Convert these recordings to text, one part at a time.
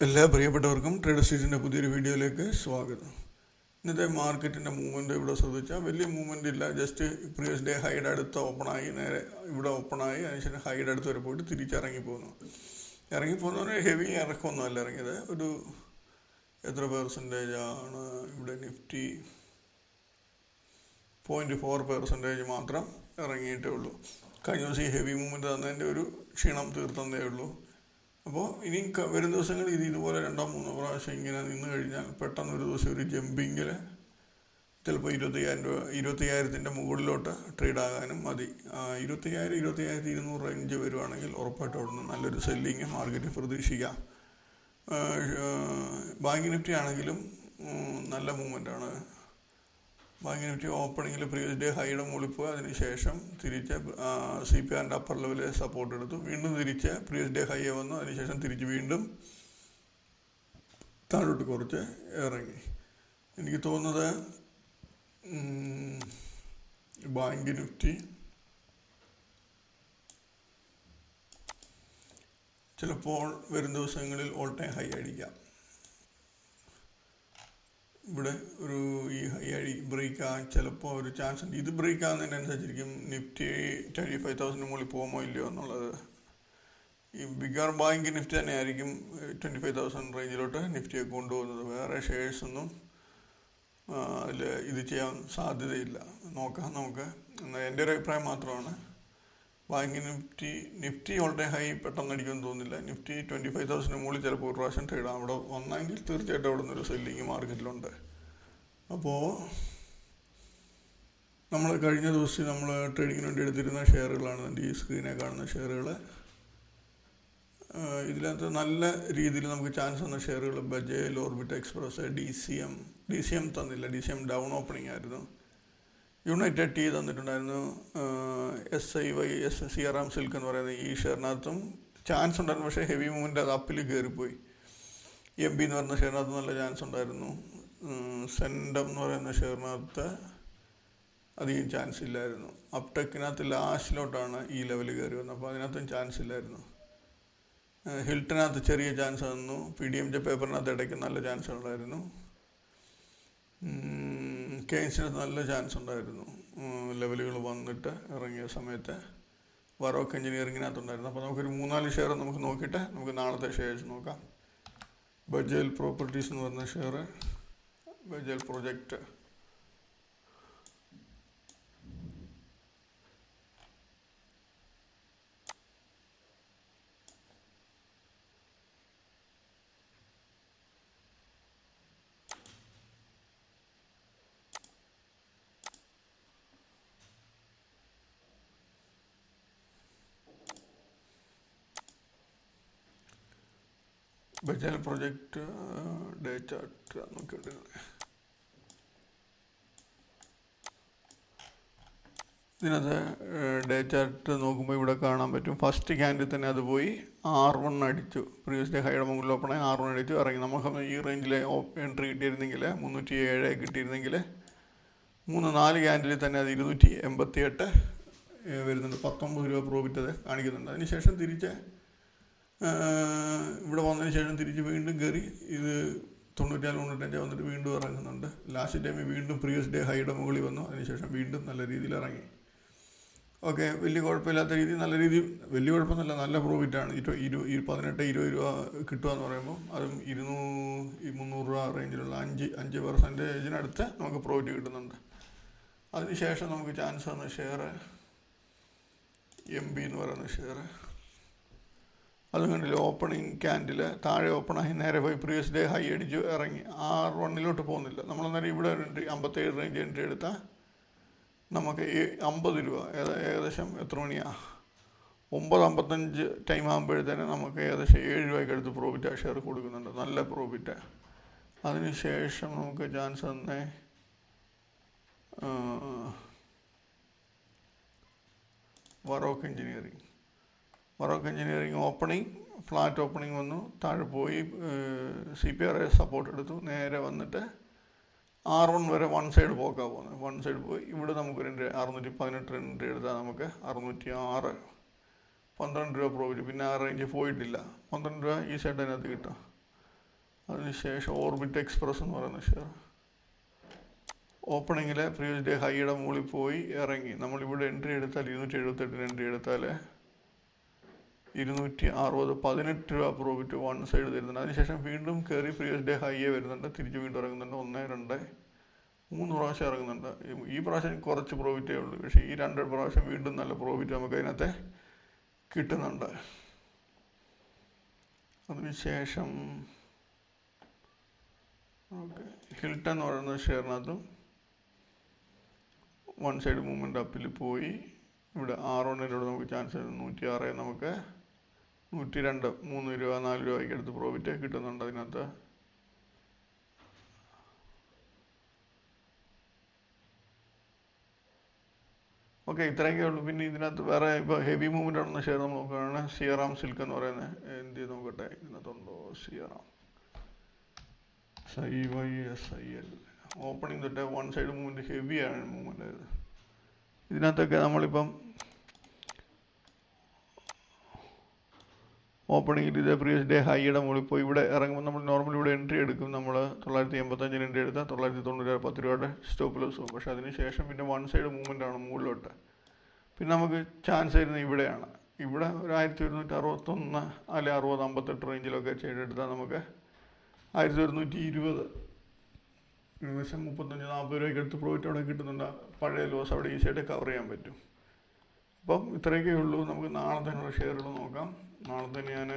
എല്ലാ പ്രിയപ്പെട്ടവർക്കും ട്രേഡ് സ്ട്രീറ്റിൻ്റെ പുതിയൊരു വീഡിയോയിലേക്ക് സ്വാഗതം. ഇന്നത്തെ മാർക്കറ്റിൻ്റെ മൂവ്മെൻറ്റ് ഇവിടെ ശ്രദ്ധിച്ചാൽ വലിയ മൂവ്മെൻറ്റ് ഇല്ല. ജസ്റ്റ് പ്രീവിയസ് ഡേ ഹൈഡ് അടുത്ത് ഓപ്പണായി നേരെ ഇവിടെ ഓപ്പണായി അതിനുശേഷം ഹൈഡ് അടുത്ത് വരെ പോയിട്ട് തിരിച്ചിറങ്ങിപ്പോകുന്നു. ഇറങ്ങിപ്പോകുന്നവരെ ഹെവി ഇറക്കമൊന്നുമല്ല ഇറങ്ങിയത്. ഒരു എത്ര പെർസെൻറ്റേജാണ് ഇവിടെ നിഫ്റ്റി 0.4% മാത്രം ഇറങ്ങിയിട്ടേ ഉള്ളൂ. കഴിഞ്ഞ ദിവസം ഈ ഹെവി മൂവ്മെൻറ്റ് തന്നതിൻ്റെ ഒരു ക്ഷീണം തീർത്തതേ ഉള്ളൂ. അപ്പോൾ ഇനി വരും ദിവസങ്ങളിൽ ഇതുപോലെ 2-3 പ്രാവശ്യം ഇങ്ങനെ നിന്ന് കഴിഞ്ഞാൽ പെട്ടെന്ന് ഒരു ദിവസം ഒരു ജമ്പിങ്ങിൽ ചിലപ്പോൾ 25,000 മുകളിലോട്ട് ട്രേഡ് ആകാനും മതി. 25,000-25,200 റേഞ്ച് വരുവാണെങ്കിൽ ഉറപ്പായിട്ടും അവിടെ നിന്ന് നല്ലൊരു സെല്ലിങ് മാർക്കറ്റ് പ്രതീക്ഷിക്കാം. ബാങ്ക് നിഫ്റ്റി ആണെങ്കിലും നല്ല മൂവ്മെൻറ്റാണ്. ബാങ്ക് നിഫ്റ്റി ഓപ്പണിങ്ങിൽ പ്രീവിയസ് ഡേ ഹൈയുടെ മുകളിൽ പോയി അതിനുശേഷം തിരിച്ച് CPRൻ്റെ അപ്പർ ലെവലിൽ സപ്പോർട്ട് എടുത്തു, വീണ്ടും തിരിച്ച് പ്രീവിയസ് ഡേ ഹൈയെ വന്നു, അതിനുശേഷം തിരിച്ച് വീണ്ടും താഴോട്ട് കുറച്ച് ഇറങ്ങി. എനിക്ക് തോന്നുന്നത് ബാങ്ക് നിഫ്റ്റി ചിലപ്പോൾ വരും ദിവസങ്ങളിൽ ഓൾ ടൈം ഹൈ അടിക്കാം. ഇവിടെ ഒരു ഈ ഹൈ ബ്രേക്ക് ആകാൻ ചിലപ്പോൾ ഒരു ചാൻസ് ഉണ്ട്. ഇത് ബ്രേക്ക് ആകുന്നതിനനുസരിച്ചിരിക്കും നിഫ്റ്റി 25,000 മുകളിൽ പോകുമോ ഇല്ലയോ എന്നുള്ളത്. ഈ ബിഗർ ബാങ്ക് നിഫ്റ്റി തന്നെ ആയിരിക്കും 25,000 റേഞ്ചിലോട്ട് നിഫ്റ്റിയെ കൊണ്ടുപോകുന്നത്. വേറെ ഷെയർസൊന്നും അതിൽ ഇത് ചെയ്യാൻ സാധ്യതയില്ല. നോക്കാം നമുക്ക്. എന്നാൽ എൻ്റെ ഒരു അഭിപ്രായം മാത്രമാണ്. Bank Nifty all time high പെട്ടെന്ന് അടിക്കുമെന്ന് തോന്നുന്നില്ല. നിഫ്റ്റി 25,000 മുകളിൽ ചിലപ്പോൾ ഒരു പ്രാവശ്യം ട്രേഡ് ആകും. അവിടെ വന്നെങ്കിൽ തീർച്ചയായിട്ടും അവിടെ നിന്നൊരു സെല്ലിങ് മാർക്കറ്റിലുണ്ട്. അപ്പോൾ നമ്മൾ കഴിഞ്ഞ ദിവസം നമ്മൾ ട്രേഡിങ്ങിന് വേണ്ടി എടുത്തിരുന്ന ഷെയറുകളാണ് എൻ്റെ ഈ സ്ക്രീനിൽ കാണുന്ന ഷെയറുകൾ. ഇതിനകത്ത് നല്ല രീതിയിൽ നമുക്ക് ചാൻസ് തന്ന ഷെയറുകൾ ബജേൽ, ഓർബിറ്റ് എക്സ്പ്രസ്, DCM തന്നില്ല. DCM ഡൗൺ ഓപ്പണിംഗ് ആയിരുന്നു. യുണൈറ്റഡ് ടീ തന്നിട്ടുണ്ടായിരുന്നു. SIY CRM സിൽക്ക് എന്ന് പറയുന്നത് ഈ ഷെയറിനകത്തും ചാൻസ് ഉണ്ടായിരുന്നു. പക്ഷേ ഹെവി മൂവ്മെൻറ്റ് അത് അപ്പിൽ കയറിപ്പോയി. MB എന്ന് പറയുന്ന ഷെയറിനകത്ത് നല്ല ചാൻസ് ഉണ്ടായിരുന്നു. സെൻഡം എന്ന് പറയുന്ന ഷെയറിനകത്ത് അധികം ചാൻസ് ഇല്ലായിരുന്നു. അപ്ടെക്കിനകത്ത് ലാസ്റ്റിലോട്ടാണ് ഈ ലെവൽ കയറി വന്നത്. അപ്പോൾ അതിനകത്തും ചാൻസ് ഇല്ലായിരുന്നു. ഹിൽട്ടനകത്ത് ചെറിയ ചാൻസ് തന്നു. PDMJ പേപ്പറിനകത്ത് ഇടയ്ക്ക് നല്ല ചാൻസ് ഉണ്ടായിരുന്നു. കെയ്ൻസിനകത്ത് നല്ല ചാൻസ് ഉണ്ടായിരുന്നു. ലെവലുകൾ വന്നിട്ട് ഇറങ്ങിയ സമയത്ത് വറോക്ക് എഞ്ചിനീയറിങ്ങിനകത്തുണ്ടായിരുന്നു. അപ്പോൾ നമുക്കൊരു 3-4 ഷെയർ നമുക്ക് നോക്കിയിട്ട് നമുക്ക് നാളത്തെ ഷെയർസ് നോക്കാം. ബജേൽ പ്രോപ്പർട്ടീസ് എന്ന് പറഞ്ഞ share, Bajel project, Bajal project day chart നോക്കിയിട്ടുണ്ട്. ഇതിനകത്ത് ഡേ ചാർട്ട് നോക്കുമ്പോൾ ഇവിടെ കാണാൻ പറ്റും. ഫസ്റ്റ് ക്യാൻഡിൽ തന്നെ അത് പോയി R1 അടിച്ചു. പ്രീവിയസ് ഡേ ഹൈയുടെ മുകളിൽ ഓപ്പണായി R1 അടിച്ചു ഇറങ്ങി. നമുക്ക് ഈ റേഞ്ചിൽ എൻട്രി കിട്ടിയിരുന്നെങ്കിൽ 307 കിട്ടിയിരുന്നെങ്കിൽ 3-4 ക്യാൻഡിൽ തന്നെ അത് 288 വരുന്നുണ്ട്. 19 രൂപ പ്രോഫിറ്റ് അത് കാണിക്കുന്നുണ്ട്. അതിനുശേഷം തിരിച്ച് ഇവിടെ വന്നതിന് ശേഷം തിരിച്ച് വീണ്ടും കയറി ഇത് 94-95 വന്നിട്ട് വീണ്ടും ഇറങ്ങുന്നുണ്ട്. ലാസ്റ്റ് ടൈമിൽ വീണ്ടും പ്രീവിയസ് ഡേ ഹൈയുടെ മുകളിൽ വന്നു. അതിനുശേഷം വീണ്ടും നല്ല രീതിയിൽ ഇറങ്ങി. ഓക്കെ, വലിയ കുഴപ്പമില്ലാത്ത രീതിയിൽ നല്ല രീതിയിൽ, വലിയ കുഴപ്പമൊന്നുമില്ല, നല്ല പ്രോഫിറ്റാണ്. 18-20 രൂപ കിട്ടുക എന്ന് പറയുമ്പോൾ അതും 200-300 രൂപ റേഞ്ചിലുള്ള 5% നമുക്ക് പ്രോഫിറ്റ് കിട്ടുന്നുണ്ട്. അതിനുശേഷം നമുക്ക് ചാൻസ് തന്ന ഷെയർ MB എന്ന് പറയുന്ന ഷെയർ, അത് കണ്ടില്ല. ഓപ്പണിംഗ് ക്യാൻഡിൽ താഴെ ഓപ്പണായി നേരെ പോയി പ്രീവിയസ് ഡേ ഹൈ അടിച്ചു ഇറങ്ങി. R1 പോകുന്നില്ല. നമ്മളന്നേരം ഇവിടെ 57 റേഞ്ച് എൻട്രി എടുത്താൽ നമുക്ക് 50 രൂപ, ഏകദേശം എത്ര മണിയാണ്, 9:55 ടൈം ആകുമ്പോഴത്തേന് നമുക്ക് ഏകദേശം 7 രൂപയ്ക്ക് അടുത്ത് പ്രോഫിറ്റ് ആ ഷെയർ കൊടുക്കുന്നുണ്ട്. നല്ല പ്രോഫിറ്റ്. അതിനുശേഷം നമുക്ക് ചാൻസ് തന്നെ വറോക്ക് എഞ്ചിനീയറിംഗ് ഓപ്പണിംഗ് ഫ്ലാറ്റ് ഓപ്പണിംഗ് വന്നു, താഴെ പോയി CPR സപ്പോർട്ട് എടുത്തു, നേരെ വന്നിട്ട് R1 വരെ വൺ സൈഡ് പോക്കാണ് പോകുന്നത്. വൺ സൈഡ് പോയി ഇവിടെ നമുക്ക് 618 എൻട്രി എടുത്താൽ നമുക്ക് 606 12 രൂപ പ്രോഫിറ്റ്. പിന്നെ ആ റേഞ്ച് പോയിട്ടില്ല. 12 രൂപ ഈ സൈഡ് അതിനകത്ത് കിട്ടും. അതിനുശേഷം ഓർബിറ്റ് എക്സ്പ്രസ് എന്ന് പറയുന്ന ഷെയർ ഓപ്പണിങ്ങിൽ പ്രീവിയസ് ഡേ ഹൈയുടെ മുകളിൽ പോയി ഇറങ്ങി. നമ്മളിവിടെ എൻട്രി എടുത്താൽ 278 എൻട്രി എടുത്താൽ 260 18 രൂപ പ്രോഫിറ്റ് വൺ സൈഡ് തരുന്നുണ്ട്. അതിനുശേഷം വീണ്ടും കയറി പ്രീവിയസ് ഡേ ഹൈയെ വരുന്നുണ്ട്, തിരിച്ച് വീണ്ടും ഇറങ്ങുന്നുണ്ട്. 1 2 3 പ്രാവശ്യം ഇറങ്ങുന്നുണ്ട്. ഈ പ്രാവശ്യം കുറച്ച് പ്രോഫിറ്റേ ഉള്ളൂ, പക്ഷേ ഈ 2 പ്രാവശ്യം വീണ്ടും നല്ല പ്രോഫിറ്റ് നമുക്ക് അതിനകത്ത് കിട്ടുന്നുണ്ട്. അതിനുശേഷം ഹിൽട്ടൺ എന്ന് പറയുന്ന ഷെയറിനകത്തും വൺ സൈഡ് മൂവ്മെൻറ്റ് അപ്പിൽ പോയി. ഇവിടെ R1 നമുക്ക് ചാൻസ് 106 നമുക്ക് 102 3 രൂപ 4 രൂപയ്ക്ക് അടുത്ത് പ്രോഫിറ്റ് കിട്ടുന്നുണ്ട് അതിനകത്ത്. ഓക്കെ, ഇത്രയൊക്കെ ഉള്ളൂ. പിന്നെ ഇതിനകത്ത് വേറെ ഇപ്പോൾ ഹെവി മൂവ്മെൻ്റ് ആണെന്ന ഷെയർ നമ്മൾ നോക്കുകയാണ്. സിയറാം സിൽക്ക് എന്ന് പറയുന്നത് എന്ത് ചെയ്ത് നോക്കട്ടെ, ഇതിനകത്തുണ്ടോ സിയറാം SIYSIL. ഓപ്പണിംഗ് തൊട്ട് വൺ സൈഡ് മൂവ്മെൻറ്റ് ഹെവിയാണ് മൂവ്മെൻ്റ് ആയത്. ഇതിനകത്തൊക്കെ നമ്മളിപ്പം ഓപ്പണിങ്ങിൽ ഇതേ പ്രീവിയസ് ഡേ ഹൈയുടെ മുകളിൽ പോയി ഇവിടെ ഇറങ്ങുമ്പോൾ നമ്മൾ നോർമലി ഇവിടെ എൻട്രി എടുക്കും. നമ്മൾ 985 എൻട്രി എടുത്താൽ 990 10 രൂപയുടെ സ്റ്റോപ്പ് ലോസ് പോകും. പക്ഷേ അതിന് ശേഷം പിന്നെ വൺ സൈഡ് മൂവ്മെൻ്റ് ആണ് മുകളിലോട്ട്. പിന്നെ നമുക്ക് ചാൻസ് വരുന്നത് ഇവിടെയാണ്. ഇവിടെ ഒരു 1161 അല്ലെ 60 58 റേഞ്ചിലൊക്കെ ചെയ്തെടുത്താൽ നമുക്ക് 1120 ഏകദേശം 35 40 രൂപയ്ക്ക് അടുത്ത് പ്രോഫിറ്റ് അവിടെ കിട്ടുന്നുണ്ട്. പഴയ ലോസ് അവിടെ ഈസിയായിട്ട് കവർ ചെയ്യാൻ പറ്റും. അപ്പം ഇത്രയൊക്കെ ഉള്ളൂ. നമുക്ക് നാളെ തന്നെയുള്ള ഷെയറുകൾ നോക്കാം. നാളെ തന്നെ ഞാൻ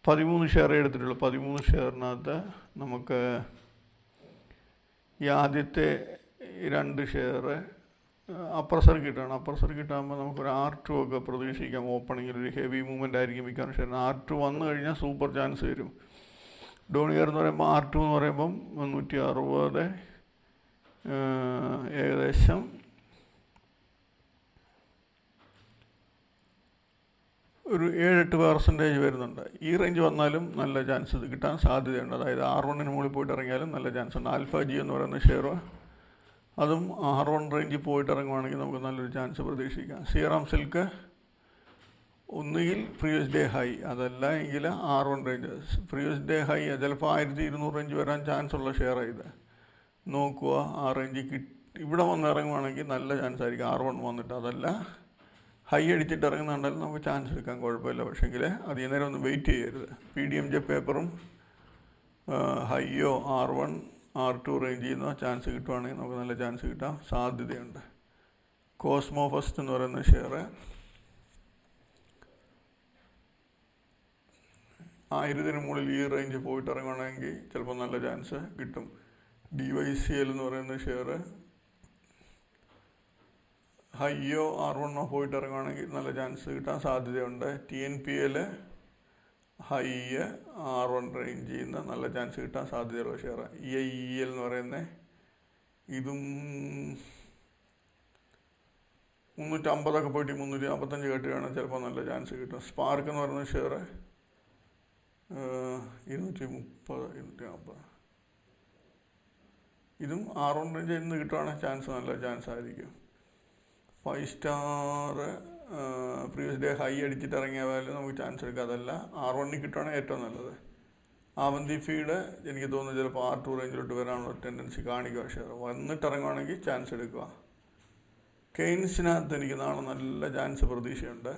13 ഷെയർ എടുത്തിട്ടുള്ളൂ. 13 ഷെയറിനകത്ത് നമുക്ക് ഈ ആദ്യത്തെ 2 ഷെയർ അപ്പർ സർക്യൂട്ടാണ്. അപ്പർ സർക്യൂട്ടാകുമ്പോൾ നമുക്കൊരു R2 ഒക്കെ പ്രതീക്ഷിക്കാം. ഓപ്പണിങ്ങിൽ ഒരു ഹെവി മൂവ്മെൻ്റ് ആയിരിക്കും മിക്കവാറും ഷെയർ. R2 വന്നു കഴിഞ്ഞാൽ സൂപ്പർ ചാൻസ് വരും. ഡോണിയർ എന്ന് പറയുമ്പോൾ R2 എന്ന് പറയുമ്പം 160 ഏകദേശം ഒരു 7-8% വരുന്നുണ്ട്. ഈ റേഞ്ച് വന്നാലും നല്ല ചാൻസ് ഇത് കിട്ടാൻ സാധ്യതയുണ്ട്. അതായത് R1 മുകളിൽ പോയിട്ട് ഇറങ്ങിയാലും നല്ല ചാൻസ് ഉണ്ട്. ആൽഫ ജി എന്ന് പറയുന്ന ഷെയർ അതും R1 റേഞ്ചിൽ പോയിട്ട് ഇറങ്ങുവാണെങ്കിൽ നമുക്ക് നല്ലൊരു ചാൻസ് പ്രതീക്ഷിക്കാം. സിയറാം സിൽക്ക് ഒന്നുകിൽ പ്രീവിയസ് ഡേ ഹൈ, അതല്ല എങ്കിൽ R1 range. Previous day high ചിലപ്പോൾ 1200 റേഞ്ച് വരാൻ ചാൻസ് ഉള്ള ഷെയറാണ് ഇത്. നോക്കുക, ആ റേഞ്ചിൽ ഇവിടെ വന്ന് ഇറങ്ങുവാണെങ്കിൽ നല്ല ചാൻസ് ആയിരിക്കും R1 വന്നിട്ട്. അതല്ല ഹൈ അടിച്ചിട്ട് ഇറങ്ങുന്നുണ്ടെങ്കിൽ നമുക്ക് ചാൻസ് എടുക്കാൻ കുഴപ്പമില്ല. പക്ഷേങ്കിൽ അധികം നേരം ഒന്ന് വെയിറ്റ് ചെയ്യരുത്. PDMJ പേപ്പറും ഹൈയോ R1 R2 റേഞ്ചിൽ നിന്നോ ചാൻസ് കിട്ടുവാണെങ്കിൽ നമുക്ക് നല്ല ചാൻസ് കിട്ടാൻ സാധ്യതയുണ്ട്. കോസ്മോ ഫസ്റ്റ് എന്ന് പറയുന്ന ഷെയർ 1000 മുകളിൽ ഈ റേഞ്ച് പോയിട്ട് ഇറങ്ങുകയാണെങ്കിൽ ചിലപ്പോൾ നല്ല ചാൻസ് കിട്ടും. DYCL എന്ന് പറയുന്ന ഷെയർ ഹൈയോ R1 പോയിട്ട് ഇറങ്ങുകയാണെങ്കിൽ നല്ല ചാൻസ് കിട്ടാൻ സാധ്യതയുണ്ട്. TNPL ഹൈ R1 റേഞ്ചിൽ നിന്ന് നല്ല ചാൻസ് കിട്ടാൻ സാധ്യതയുള്ള ഷെയർ. EIEL എന്ന് പറയുന്നത് ഇതും 350 പോയിട്ട് 345 കെട്ടുകയാണെങ്കിൽ ചിലപ്പോൾ നല്ല ചാൻസ് കിട്ടും. സ്പാർക്ക് എന്ന് പറയുന്ന ഷെയർ 230 240 ഇതും R1 റേഞ്ചിൽ നിന്ന് കിട്ടുവാണെങ്കിൽ ചാൻസ് നല്ല ചാൻസ് ആയിരിക്കും. 5 സ്റ്റാർ പ്രീവിയസ് ഡേ ഹൈ അടിച്ചിട്ട് ഇറങ്ങിയാൽ നമുക്ക് ചാൻസ് എടുക്കാം. അതല്ല R1 കിട്ടുവാണെങ്കിൽ ഏറ്റവും നല്ലത്. ആവന്തി ഫീഡ് എനിക്ക് തോന്നുന്നു ചിലപ്പോൾ R2 റേഞ്ചിലോട്ട് വരാനുള്ള ടെൻഡൻസി കാണിക്കുക ഷെയർ. വന്നിട്ട് ഇറങ്ങുവാണെങ്കിൽ ചാൻസ് എടുക്കുക. കെയ്ൻസിനകത്ത് എനിക്ക് നാളെ നല്ല ചാൻസ് പ്രതീക്ഷയുണ്ട്.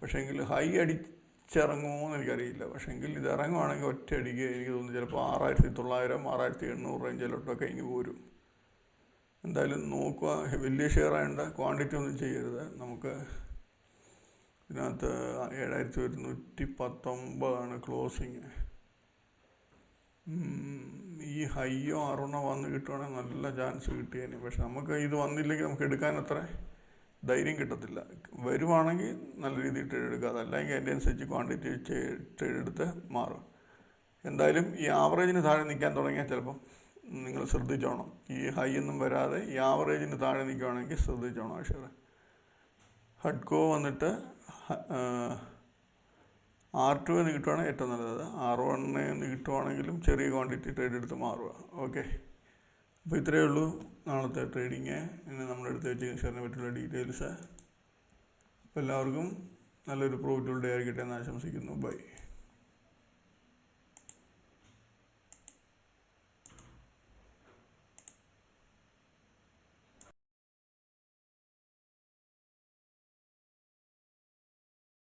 പക്ഷേങ്കിൽ ഹൈ അടിച്ചിറങ്ങുമോ എന്ന് എനിക്കറിയില്ല. പക്ഷേങ്കിൽ ഇത് ഇറങ്ങുവാണെങ്കിൽ ഒറ്റയടിക്ക് എനിക്ക് തോന്നുന്നു ചിലപ്പോൾ 6900 6800 റേഞ്ചിലോട്ടൊക്കെ ഇനി പോരും. എന്തായാലും നോക്കുക. വലിയ ഷെയർ ആയതുകൊണ്ട് ക്വാണ്ടിറ്റി ഒന്നും ചെയ്യരുത്. നമുക്ക് ഇതിനകത്ത് 7119 ക്ലോസിങ്. ഈ ഹൈയോ R1 വന്ന് കിട്ടുവാണെങ്കിൽ നല്ല ചാൻസ് കിട്ടിയേനെ. പക്ഷെ നമുക്ക് ഇത് വന്നില്ലെങ്കിൽ നമുക്ക് എടുക്കാൻ അത്ര ധൈര്യം കിട്ടത്തില്ല. വരുവാണെങ്കിൽ നല്ല രീതിയിൽ ട്രേഡ് എടുക്കുക. അതല്ലെങ്കിൽ അതിൻ്റെ അനുസരിച്ച് ക്വാണ്ടിറ്റി ട്രേഡ് എടുത്ത് മാറും. എന്തായാലും ഈ ആവറേജിന് താഴെ നിൽക്കാൻ തുടങ്ങിയാൽ ചിലപ്പം നിങ്ങൾ ശ്രദ്ധിച്ചോണം. ഈ ഹൈ ഒന്നും വരാതെ ഈ ആവറേജിന് താഴെ നിൽക്കുകയാണെങ്കിൽ ശ്രദ്ധിച്ചോണം ആ ഷെയർ. ഹഡ്കോ വന്നിട്ട് R2 എന്ന് കിട്ടുവാണെങ്കിൽ ഏറ്റവും നല്ലത്. R1 എന്ന് കിട്ടുവാണെങ്കിലും ചെറിയ ക്വാണ്ടിറ്റി ട്രേഡ് എടുത്ത് മാറുക. ഓക്കെ, അപ്പോൾ ഇത്രയേ ഉള്ളൂ നാളത്തെ ട്രേഡിങ്. ഇനി നമ്മളെടുത്ത് വെച്ചിരിക്കുന്ന ഷെയറിനെ പറ്റിയുള്ള ഡീറ്റെയിൽസ്. അപ്പോൾ എല്ലാവർക്കും നല്ലൊരു പ്രോഫിറ്റബിൾ ഡേ ആയിരിക്കട്ടെ എന്ന് ആശംസിക്കുന്നു. ബൈ.